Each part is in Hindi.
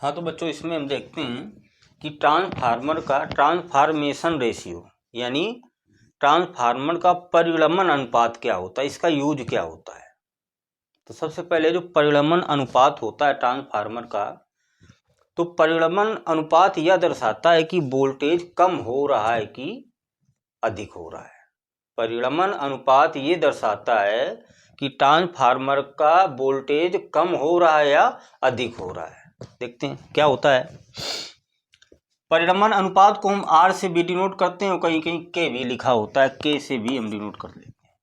हाँ तो बच्चों इसमें हम देखते हैं कि ट्रांसफार्मर का ट्रांसफार्मेशन रेशियो यानी ट्रांसफार्मर का परिणमन अनुपात क्या होता है, इसका यूज क्या होता है। तो सबसे पहले जो परिणमन अनुपात होता है ट्रांसफार्मर का, तो परिणमन अनुपात यह दर्शाता है कि वोल्टेज कम हो रहा है कि अधिक हो रहा है। परिणमन अनुपात ये दर्शाता है कि ट्रांसफार्मर का वोल्टेज कम हो रहा है या अधिक हो रहा है। देखते हैं क्या होता है। परिणमन अनुपात को हम R से भी डिनोट करते हैं और कहीं कहीं K भी लिखा होता है, K से भी हम डिनोट कर लेते हैं।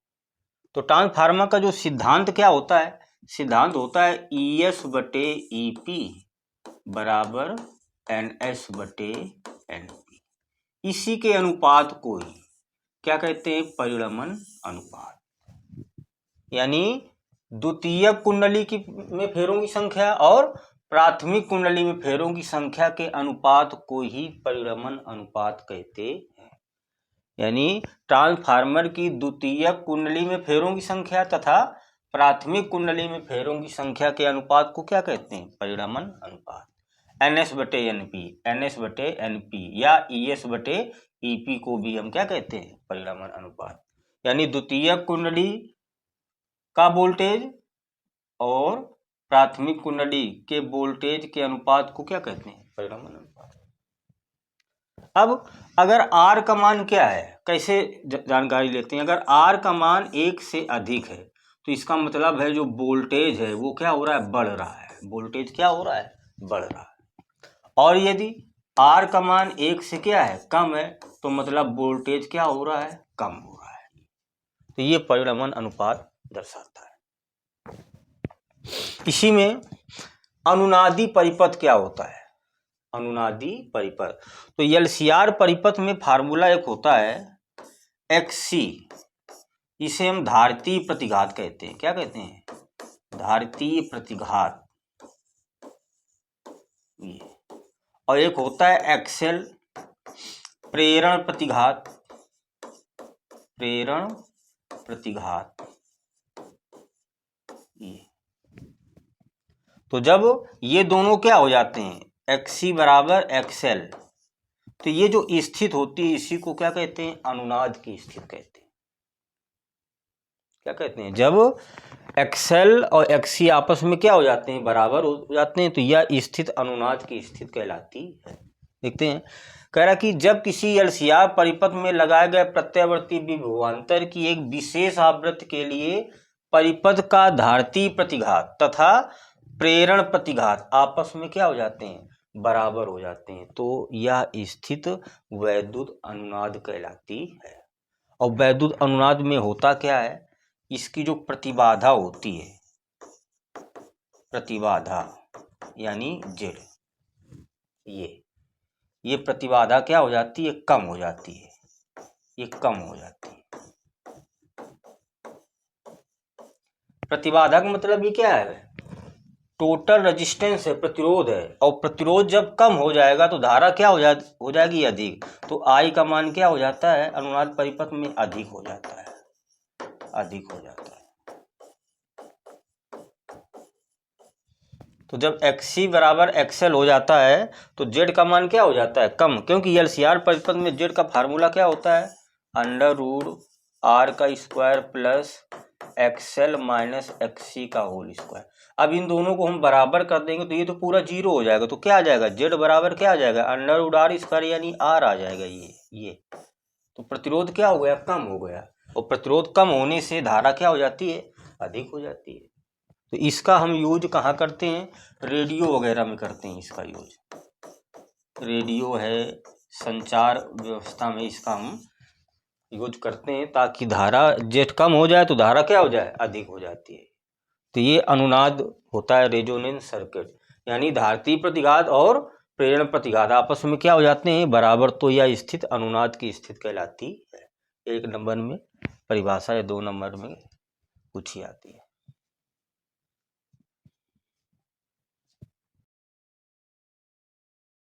तो ट्रांसफार्मर का जो सिद्धांत क्या होता है, सिद्धांत होता है ES/EP बराबर NS/NP। इसी के अनुपात को ही क्या कहते हैं, परिणमन अनुपात। यानी द्वितीयक कुंडली में फेरों की संख्या और प्राथमिक कुंडली में फेरों की संख्या के अनुपात को ही परिणमन अनुपात कहते हैं। यानी ट्रांसफार्मर की द्वितीयक कुंडली में फेरों की संख्या तथा प्राथमिक कुंडली में फेरों की संख्या के अनुपात को क्या कहते हैं, परिणमन अनुपात। NS/NP, NS/NP या ES/EP को भी हम क्या कहते हैं, परिणमन अनुपात। यानी द्वितीयक कुंडली का वोल्टेज और प्राथमिक कुंडली के वोल्टेज के अनुपात को क्या कहते हैं, परिणमन अनुपात। अब अगर R का मान क्या है, कैसे जानकारी लेते हैं। अगर R का मान 1 से अधिक है तो इसका मतलब है जो वोल्टेज है वो क्या हो रहा है, बढ़ रहा है। वोल्टेज क्या हो रहा है, बढ़ रहा है। और यदि R का मान 1 से क्या है, कम है, तो मतलब वोल्टेज क्या हो रहा है, कम हो रहा है। तो ये परिणमन अनुपात दर्शाता है। इसी में अनुनादी परिपथ क्या होता है, अनुनादी परिपथ। तो LCR परिपथ में फार्मूला एक होता है XC, इसे हम धारितीय प्रतिघात कहते हैं। क्या कहते हैं, धारितीय प्रतिघात। और एक होता है XL, प्रेरण प्रतिघात, प्रेरण प्रतिघात। तो जब ये दोनों क्या हो जाते हैं, XC बराबर XL, तो ये जो स्थिति होती है इसी को क्या कहते हैं, अनुनाद की स्थिति कहते हैं। क्या कहते हैं, जब XL और XC आपस में क्या हो जाते हैं, बराबर हो जाते हैं, तो यह स्थिति अनुनाद की स्थिति कहलाती है। देखते हैं, कह रहा कि जब किसी LCR परिपथ में लगाए गए प्रत्यावर्ती विभवांतर की एक विशेष आवृत्ति के लिए परिपथ का धारितीय प्रतिघात तथा प्रेरण प्रतिघात आपस में क्या हो जाते हैं, बराबर हो जाते हैं, तो यह स्थिति वैद्युत अनुनाद कहलाती है। और वैद्युत अनुनाद में होता क्या है, इसकी जो प्रतिबाधा होती है, प्रतिबाधा यानी Z, ये प्रतिबाधा क्या हो जाती है, कम हो जाती है, ये कम हो जाती है। प्रतिबाधा का मतलब ये क्या है, टोटल रेजिस्टेंस है, प्रतिरोध है। और प्रतिरोध जब कम हो जाएगा तो धारा क्या हो जाएगी, अधिक। तो I का मान क्या हो जाता है, अनुनाद परिपथ में अधिक हो जाता है, अधिक हो जाता है। तो जब XC बराबर XL हो जाता है तो Z का मान क्या हो जाता है, कम, क्योंकि LCR परिपथ में Z का फार्मूला क्या होता है, √R² plus XL minus XC का होल स्क्वायर। अब इन दोनों को हम बराबर कर देंगे तो ये तो पूरा 0 हो जाएगा। तो क्या आ जाएगा, Z बराबर क्या आ जाएगा, √R² यानी R आ जाएगा। ये तो प्रतिरोध क्या हो गया, कम हो गया। और प्रतिरोध कम होने से धारा क्या हो जाती है, अधिक हो जाती है। तो इसका हम यूज कहाँ करते हैं, रेडियो वगैरह में करते हैं इसका यूज। रेडियो है, संचार व्यवस्था में इसका हम यूज करते हैं ताकि धारा जेट कम हो जाए तो धारा क्या हो जाए, अधिक हो जाती है। तो ये अनुनाद होता है, रेजोनेंस सर्किट। यानी धारितीय प्रतिघात और प्रेरण प्रतिघात आपस में क्या हो जाते हैं, बराबर, तो यह स्थिति अनुनाद की स्थिति कहलाती है। 1 नंबर में परिभाषा या 2 नंबर में कुछ ही आती है।